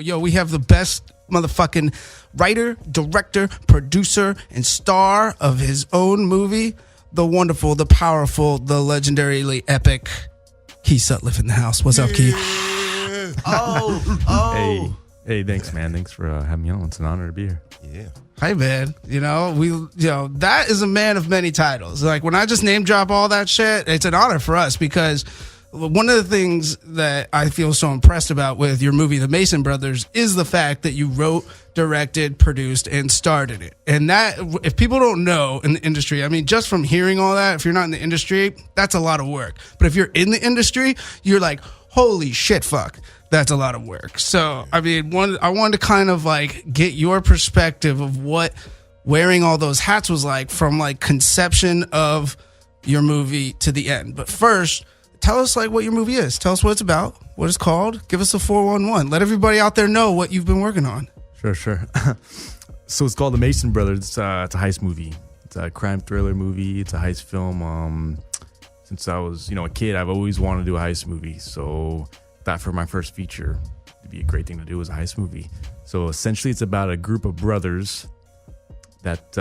Yo, we have the best motherfucking writer, director, producer, and star of his own movie. The wonderful, the powerful, the legendarily epic Keith Sutliff in the house. What's up, Keith? Hey, thanks, man. Thanks for having me on. It's an honor to be here. Yeah. Hi, man. That is a man of many titles. Like, when I just name drop all that shit, it's an honor for us because one of the things that I feel so impressed about with your movie, The Mason Brothers, is the fact that you wrote, directed, produced, and starred in it. And that, if people don't know in the industry, I mean, just from hearing all that, if you're not in the industry, that's a lot of work. But if you're in the industry, you're like, holy shit, fuck. That's a lot of work. So, I mean, I wanted to kind of like get your perspective of what wearing all those hats was like from like conception of your movie to the end. But first, tell us like what your movie is. Tell us what it's about, what it's called. Give us a 411. Let everybody out there know what you've been working on. Sure. So it's called The Mason Brothers. It's a heist movie. It's a crime thriller movie. It's a heist film. Since I was, a kid, I've always wanted to do a heist movie. So thought for my first feature, it'd be a great thing to do as a heist movie. So essentially, it's about a group of brothers that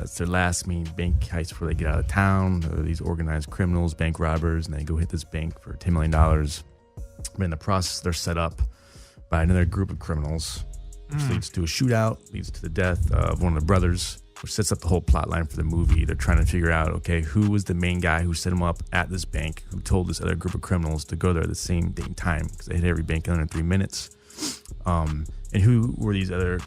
it's their last main bank heist before they get out of town. These organized criminals, bank robbers, and they go hit this bank for $10 million. But in the process, they're set up by another group of criminals, which leads to a shootout, leads to the death of one of the brothers, which sets up the whole plot line for the movie. They're trying to figure out, okay, who was the main guy who set him up at this bank, who told this other group of criminals to go there at the same date and time, because they hit every bank in under 3 minutes. And who were these other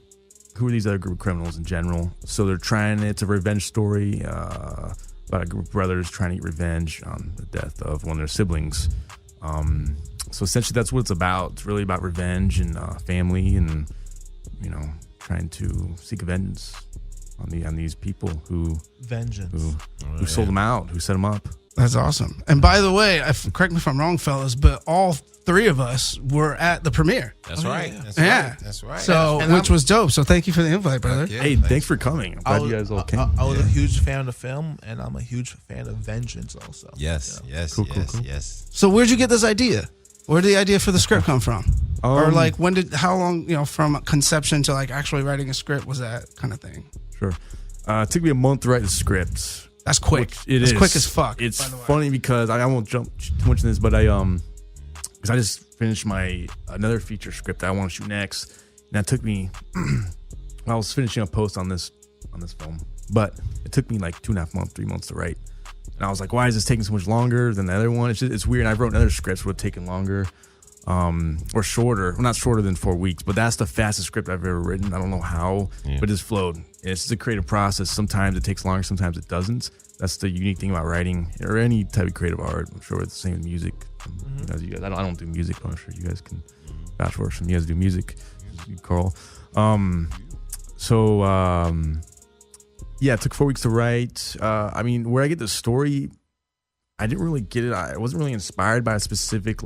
group of criminals in general? So they're trying, it's a revenge story about a group of brothers trying to get revenge on the death of one of their siblings. So essentially that's what it's about. It's really about revenge and family and, trying to seek vengeance on these people who sold them out, who set them up. That's awesome. And by the way, correct me if I'm wrong, fellas, but all three of us were at the premiere. That's right. Yeah. That's right. So, which was dope. So thank you for the invite, brother. Yeah, hey, thanks for coming. I'm glad you guys all came. I was a huge fan of the film, and I'm a huge fan of vengeance also. Yes. Cool. So where'd you get this idea? Where did the idea for the script come from? Or like how long, from conception to like actually writing a script was that kind of thing? Sure. It took me a month to write the script. That's quick. It's quick as fuck. It's funny because I won't jump too much in this, but because I just finished another feature script that I want to shoot next, and that took me. I was finishing a post on this film, but it took me like 2.5 months, 3 months to write, and I was like, why is this taking so much longer than the other one? It's weird. And I've wrote other scripts would have taken longer. Or shorter. Well, not shorter than 4 weeks, but that's the fastest script I've ever written. I don't know how, but it's flowed. It's just a creative process. Sometimes it takes longer, sometimes it doesn't. That's the unique thing about writing or any type of creative art. I'm sure it's the same with music. As you guys, I don't do music, but I'm sure you guys can vouch for it. Some of you guys do music, Carl. It took 4 weeks to write. Where I get the story, I didn't really get it. I wasn't really inspired by a specific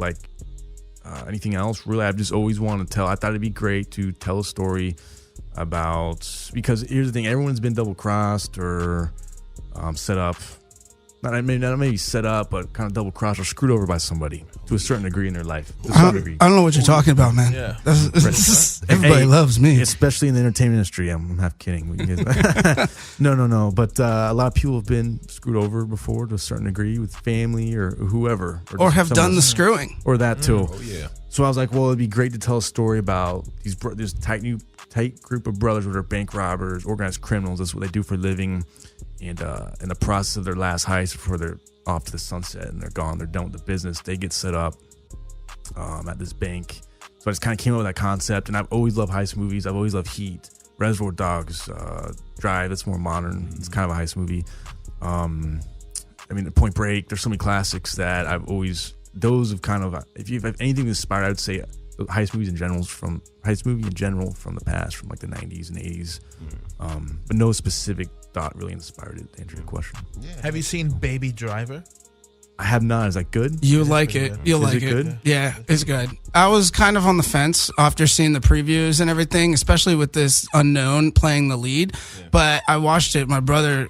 anything else. Really, I've just always wanted to tell. I thought it'd be great to tell a story about, because here's the thing: everyone's been double crossed or set up. Not maybe set up, but kind of double crossed or screwed over by somebody to a certain degree in their life. I don't know what you're talking about, man. Yeah, everybody loves me, especially in the entertainment industry. I'm half kidding. No. But a lot of people have been screwed over before to a certain degree with family or whoever, or have done the screwing, or that too. Oh yeah. So I was like, well, it'd be great to tell a story about this tight group of brothers that are bank robbers, organized criminals. That's what they do for a living. And in the process of their last heist before they're off to the sunset and they're gone, they're done with the business, they get set up at this bank. So I just kind of came up with that concept. And I've always loved heist movies. I've always loved Heat, Reservoir Dogs, Drive. That's more modern. It's kind of a heist movie. The Point Break. There's so many classics that I've always. Those have kind of. If you have anything to inspire, I would say heist movie in general from the past, from like the 90s and 80s. But no specific thought really inspired it to answer your question. Yeah. Have you seen Baby Driver? I have not. Is that good? You like it. You'll like it. Good? Yeah, it's good. I was kind of on the fence after seeing the previews and everything, especially with this unknown playing the lead. Yeah. But I watched it. My brother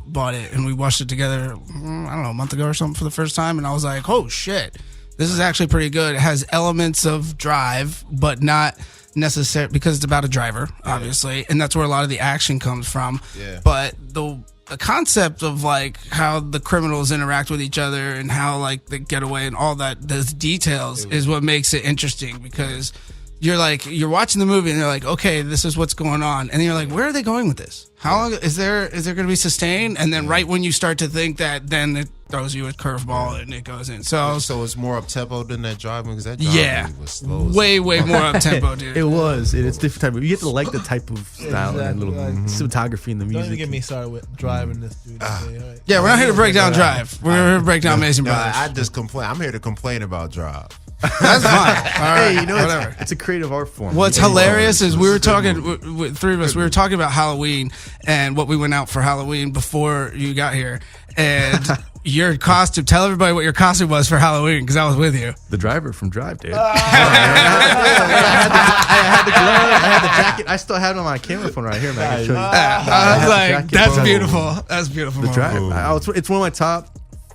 bought it, and we watched it together, a month ago or something for the first time. And I was like, oh, shit. This is actually pretty good. It has elements of Drive, but not necessary because it's about a driver, obviously, and that's where a lot of the action comes from. Yeah. But the concept of like how the criminals interact with each other and how like they get away and all that, those details is what makes it interesting, because you're watching the movie and you're like, okay, this is what's going on, and then you're like, where are they going with this? How long is there going to be sustained? And then right when you start to think that, then it throws you a curveball and it goes in. So it's more up tempo than that driving, because that driving was slow. way more up tempo, dude. It was. It's different type of. You have to like the type of style and Exactly. little cinematography and the music. Don't even get me started with driving this dude. Right? Yeah, we're not here to break down Drive. We're here to break down Mason No, Brothers. I just complain. I'm here to complain about Drive. That's fine. All right, Hey, you know, whatever. it's a creative art form. What's Yeah. hilarious is we were talking, with three of us, we were talking about Halloween and what we went out for Halloween before you got here. And your costume, tell everybody what your costume was for Halloween, because I was with you. The driver from Drive, dude. I had the glove, I had the jacket. I still have it on my camera phone right here, man. I can show you. I was like, jacket, that's bro. beautiful. That's beautiful. The Mama. Drive. It's one of my top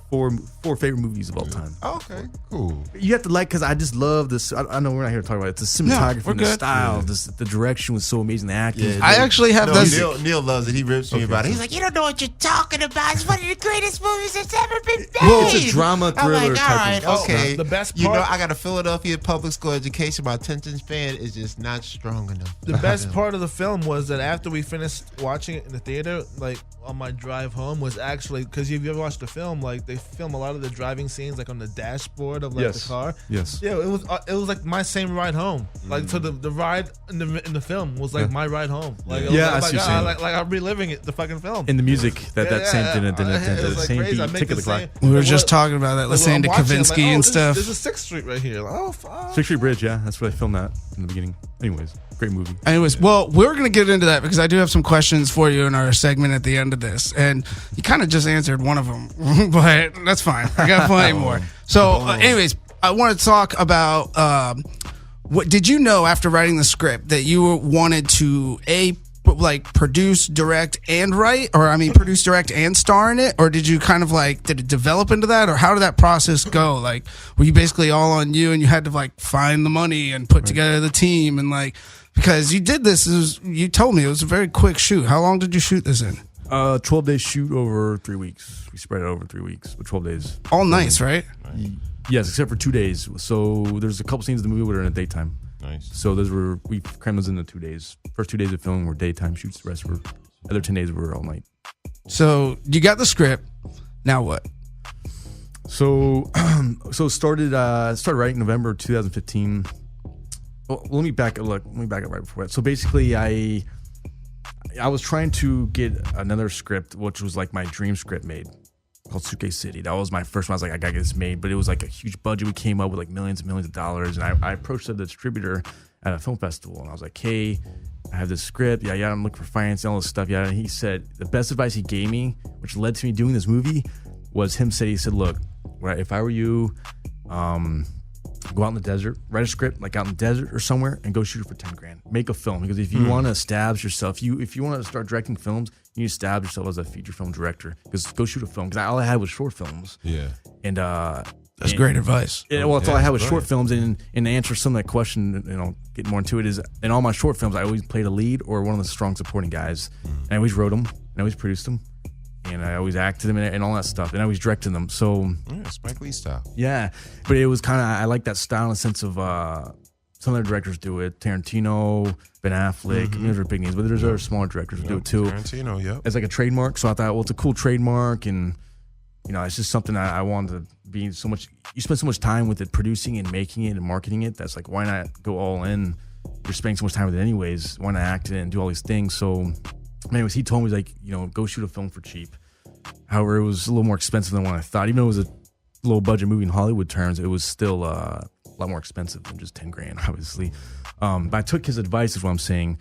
four favorite movies of all time. Okay, cool. You have to like, because I just love this. I know we're not here to talk about it. The cinematography, we're and the good. style, the direction was so amazing. The acting. Yeah, I actually have this. Neil loves it. He rips me about it. He's like, you don't know what you're talking about. It's one of the greatest movies that's ever been made. Well, it's a drama I'm thriller like, type all right, of okay. The best You know, part- I got a Philadelphia public school education. My attention span is just not strong enough. The best part of the film was that after we finished watching it in the theater, like on my drive home, was actually, because if you ever watched the film, like they film a lot of the driving scenes like on the dashboard of like Yes. the car. Yes. Yeah, it was like my same ride home. Like so the ride in the film was like my ride home. Like it was Yeah, I like, see what you're saying. like I'm reliving it, the fucking film. And the music, that same It the was, same crazy. I beat, make tick of the the clock. same- We were like, just what- talking about that, like, listening to when I'm watching, I'm Kavinsky like, and this stuff. There's a 6th Street right here. Like, oh, fuck. 6th Street Bridge, yeah, that's where I filmed that in the beginning. Anyways, great movie. Anyways, well, we're going to get into that because I do have some questions for you in our segment at the end of this. And you kind of just answered one of them, but that's fine. I got plenty more. So, anyways, I want to talk about what did you know after writing the script that you wanted to, produce, direct, and write? Or, I mean, produce, direct, and star in it? Or did you kind of did it develop into that? Or how did that process go? Like, were you basically all on you and you had to, find the money and put together the team and, because you did this, you told me it was a very quick shoot. How long did you shoot this in? 12-day shoot over 3 weeks. We spread it over 3 weeks, but 12 days. All nights, right? Yes, except for 2 days. So there's a couple scenes in the movie that are in the daytime. Nice. So we crammed those in the 2 days. First 2 days of filming were daytime shoots. The rest were other 10 days were all night. So you got the script. Now what? So started writing November 2015. Well, let me back up right before that. So basically, I was trying to get another script, which was like my dream script made, called Suitcase City. That was my first one. I was like, I gotta get this made, but it was like a huge budget. We came up with like millions and millions of dollars, and I approached the distributor at a film festival, and I was like, hey, I have this script. Yeah, I'm looking for finance and all this stuff. Yeah, and he said the best advice he gave me, which led to me doing this movie, was he said, look, right, if I were you, go out in the desert, write a script like out in the desert or somewhere, and go shoot it for 10 grand. Make a film, because if you want to establish yourself, if you want to start directing films, you need to establish yourself as a feature film director. Because go shoot a film. Because all I had was short films. Yeah. And That's great advice. yeah, well, that's all I had was short brilliant. films. And to answer some of that question, get more into it, is in all my short films, I always played a lead or one of the strong supporting guys. And I always wrote them, and I always produced them, and I always acted them and all that stuff, and I always directed them. So Yeah, Spike Lee style. yeah, but it was kind of, I like that style in the sense of some other directors do it. Tarantino, Ben Affleck, those are big names, but there's other smaller directors who do it too. Tarantino, yep. It's like a trademark. So I thought, well, it's a cool trademark, and it's just something I wanted to be so much. You spend so much time with it, producing and making it and marketing it. That's like, why not go all in? You're spending so much time with it anyways. Why not act it and do all these things? So, anyways, he told me like, go shoot a film for cheap. However, it was a little more expensive than what I thought. Even though it was a low budget movie in Hollywood terms, it was still a lot more expensive than just 10 grand, obviously. But I took his advice, is what I'm saying.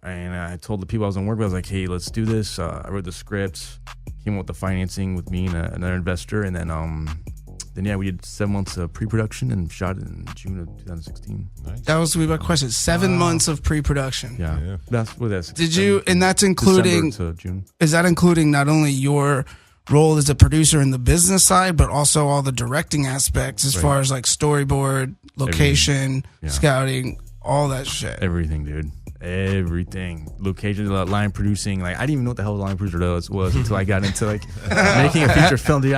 And I told the people I was on work with, I was like, hey, let's do this. I wrote the script, came up with the financing with me and another investor. And then yeah, we did 7 months of pre-production and shot it in June of 2016. Nice. That was my question. 7 months of pre-production. Yeah. That's what that's. Did you? And that's including. December to June. Is that including not only your role as a producer in the business side, but also all the directing aspects as far as like storyboard, location, Yeah. scouting, all that shit. Everything, dude. Everything. Location, line producing. Like, I didn't even know what the hell a line producer was until I got into like making a feature film, dude.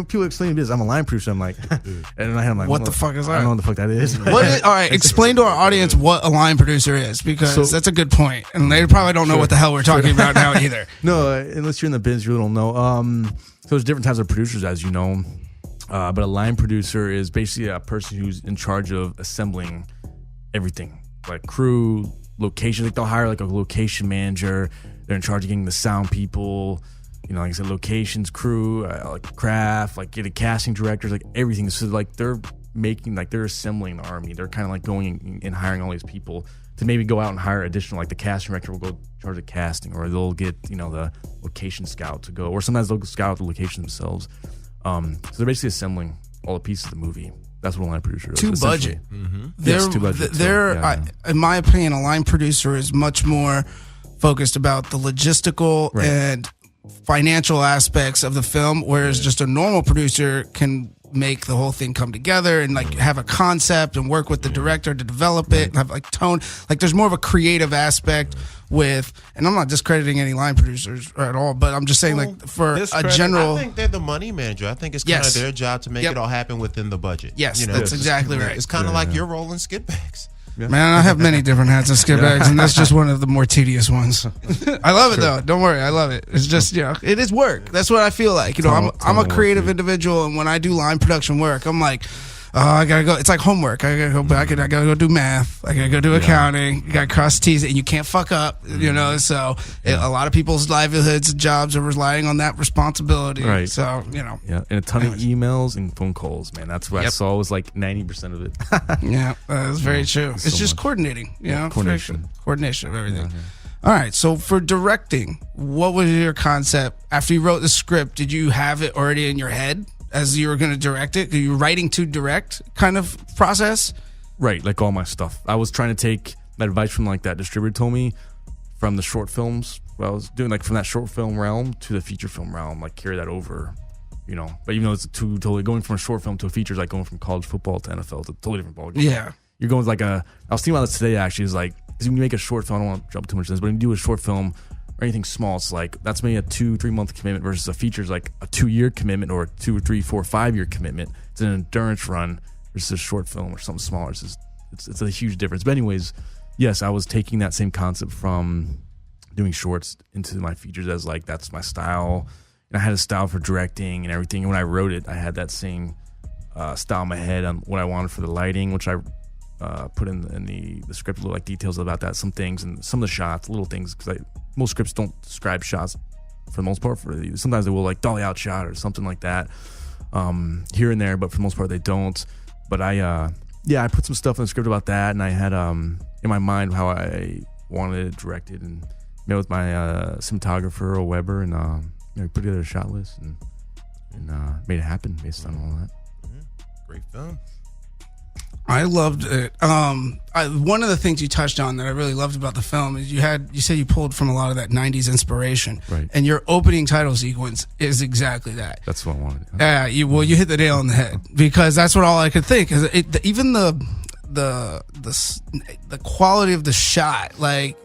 People explain this. I'm a line producer. I'm like, and in my head, I'm like, what the fuck is that? I don't know what the fuck that is. All right, explain to our audience what a line producer is, because that's a good point, and they probably don't know what the hell we're talking about now either. No, unless you're in the biz, you really don't know. So there's different types of producers, as you know. But a line producer is basically a person who's in charge of assembling everything. Like crew, location, like they'll hire like a location manager. They're in charge of getting the sound people, like I said, locations, crew, like craft, like getting casting directors, like everything. So like they're assembling the army. They're kind of like going and hiring all these people to maybe go out and hire additional, like the casting director will go charge of casting, or they'll get the location scout to go, or sometimes they'll scout the location themselves. So they're basically assembling all the pieces of the movie. That's what a line producer is. To budget. Yes, to budget. In my opinion, a line producer is much more focused about the logistical and financial aspects of the film, whereas just a normal producer can make the whole thing come together and like have a concept and work with the director to develop it and have like tone. Like there's more of a creative aspect with, and I'm not discrediting any line producers at all, but I'm just saying like for a general. I think they're the money manager. I think it's kind of their job to make it all happen within the budget. Yes, that's exactly right. It's kind of like you're rolling Skitbags. Yeah. Man, I have many different hats of Skitbags, and that's just one of the more tedious ones. I love it though. Don't worry, I love it. It's just it is work. That's what I feel like. I'm a creative individual, and when I do line production work, I'm like, oh, I gotta go. It's like homework. I gotta go back and I gotta go do math. I gotta go do accounting. You gotta cross T's, and you can't fuck up. So a lot of people's livelihoods and jobs are relying on that responsibility. Right. So and a ton of emails and phone calls, man. That's what I saw was like 90% of it. Yeah, that's very true. It's just coordinating. Coordination of everything. All right. So for directing, what was your concept after you wrote the script? Did you have it already in your head as you were going to direct it? Are you writing to direct kind of process? Right, like all my stuff. I was trying to take that advice from like that distributor told me from the short films. What I was doing, like from that short film realm to the feature film realm, like carry that over, But even though it's totally going from a short film to a feature is like going from college football to NFL. It's a totally different ballgame. Yeah. You're going with like I was thinking about this today actually, is like, because when you make a short film, I don't want to jump too much into this, but when you do a short film or anything small, it's like that's maybe a 2-3 month commitment versus a feature is like a 2-year commitment or a 2 or 3, 4, 5 year commitment. It's an endurance run versus a short film or something smaller. It's a huge difference. But anyways, yes, I was taking that same concept from doing shorts into my features as like that's my style, and I had a style for directing and everything. And when I wrote it, I had that same style in my head on what I wanted for the lighting, which I put in the script, little like details about that, some things and some of the shots, little things, because most scripts don't describe shots for the most part. Sometimes they will like dolly out shot or something like that here and there, but for the most part they don't. But I put some stuff in the script about that, and I had in my mind how I wanted it directed, and met with my cinematographer or Weber, and put together a shot list and made it happen based on all that. Great film. I loved it. One of the things you touched on that I really loved about the film is you said you pulled from a lot of that 90s inspiration. Right. And your opening title sequence is exactly that. That's what I wanted. Yeah, you hit the nail on the head, because that's what all I could think. Even the quality of the shot, like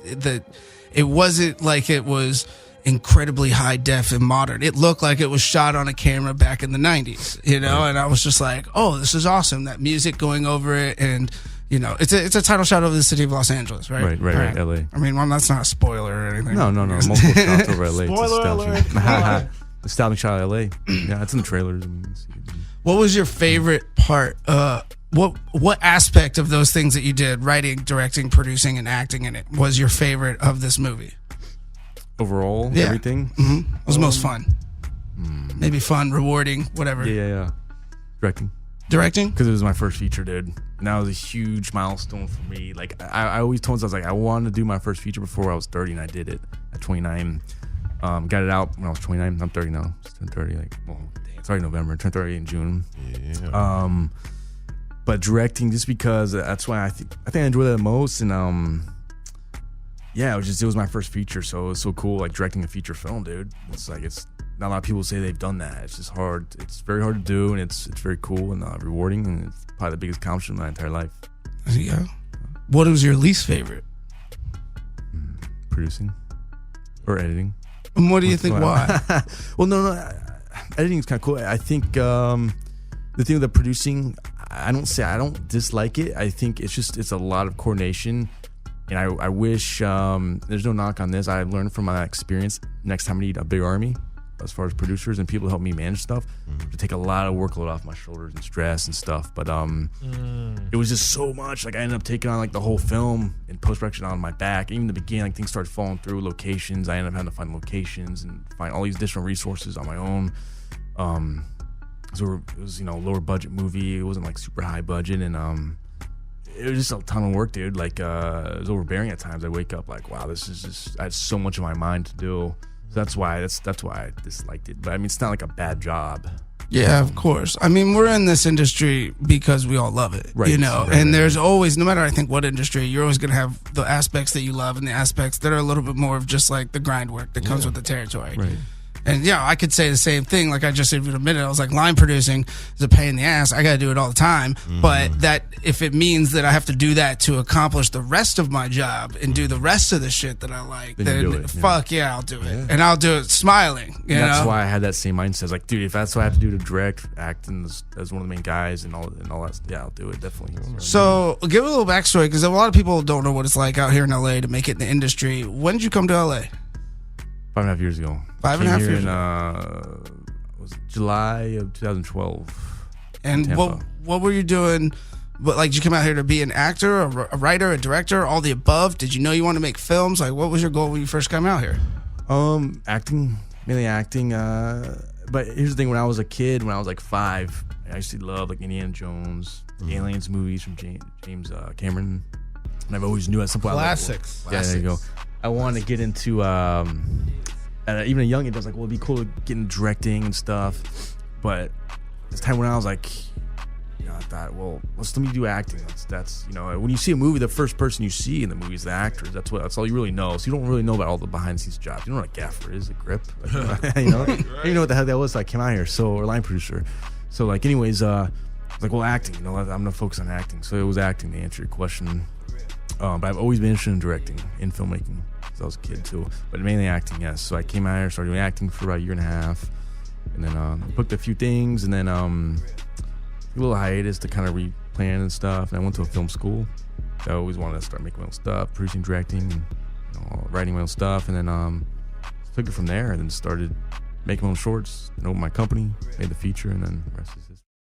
it wasn't like it was incredibly high def and modern. It looked like it was shot on a camera back in the 90s, and I was just like, oh, this is awesome. That music going over it, and it's a title shot over the city of Los Angeles, right? Right, LA. I mean, well, that's not a spoiler or anything. No. Multiple shots over LA. Spoiler alert. The styling shot of LA. Yeah, it's in the trailers. What was your favorite part? What aspect of those things that you did, writing, directing, producing, and acting in it, was your favorite of this movie? Overall, Yeah. everything. Mm-hmm. What was most fun? Maybe fun, rewarding, whatever. Yeah. Directing? Because it was my first feature, dude. And that was a huge milestone for me. Like, I always told myself, I wanted to do my first feature before I was 30, and I did it at 29. Got it out when I was 29. I'm 30 now. Just turned 30. It's already November. Turned 30 in June. Yeah. But directing, just because that's why I think I enjoy that the most. And it was my first feature, so it was so cool. Like directing a feature film, dude. It's like not a lot of people say they've done that. It's just hard. It's very hard to do, and it's very cool and rewarding, and it's probably the biggest accomplishment of my entire life. Yeah. What was your least favorite? Producing or editing. And what do you think? Why? Well, no. Editing is kind of cool. I think the thing with the producing, I don't dislike it. I think it's a lot of coordination, and I wish there's no knock on this. I learned from my experience. Next time I need a big army, as far as producers and people to help me manage stuff, to take a lot of workload off my shoulders and stress and stuff. But it was just so much. Like I ended up taking on like the whole film in post-production on my back. Even in the beginning, like things started falling through locations. I ended up having to find locations and find all these additional resources on my own. So it was, lower budget movie. It wasn't like super high budget, and it was just a ton of work, dude. Like it was overbearing at times. I wake up like, wow, this is just, I had so much in my mind to do. So that's why I disliked it. But I mean, it's not like a bad job. Yeah, of course. I mean, we're in this industry because we all love it, right, and there's always, no matter I think what industry, you're always going to have the aspects that you love and the aspects that are a little bit more of just like the grind work that comes with the territory. Right. And yeah, I could say the same thing. Like I just said in a minute, I was like, line producing is a pain in the ass. I got to do it all the time. But that if it means that I have to do that to accomplish the rest of my job and do the rest of the shit that I like, then fuck yeah, I'll do it. And I'll do it smiling. That's why I had that same mindset. It's like, dude, if that's what I have to do to direct, act as one of the main guys and all that, yeah, I'll do it definitely. So give a little backstory, because a lot of people don't know what it's like out here in LA to make it in the industry. When did you come to LA? 5.5 years ago. 5.5 years ago. Was it July of 2012. And what were you doing? But like, did you come out here to be an actor, a writer, a director, all the above? Did you know you wanted to make films? Like, what was your goal when you first came out here? Acting, mainly acting. But here's the thing: when I was a kid, when I was like 5, I used to love like Indiana Jones, Aliens movies from James Cameron, and I've always knew at some point. Classics. Yeah, there you go. I wanted to get into even a young age. I was like, well, it'd be cool to get into directing and stuff. But this time when I was like, I thought, well, let me do acting. That's when you see a movie, the first person you see in the movie is the actors. That's all you really know. So you don't really know about all the behind the scenes jobs. You don't know what a gaffer is, a grip. Like, I didn't know what the hell that was. So I came out here. Or line producer. So like, anyways, I was like, well, acting. I'm gonna focus on acting. So it was acting to answer your question. But I've always been interested in directing, in filmmaking, since I was a kid too. But mainly acting, yes. So I came out here, started doing acting for about a year and a half, and then booked a few things, and then a little hiatus to kind of replan and stuff. And I went to a film school. I always wanted to start making my own stuff, producing, directing, and writing my own stuff. And then took it from there, and then started making my own shorts, and opened my company, made the feature, and then the rest is history.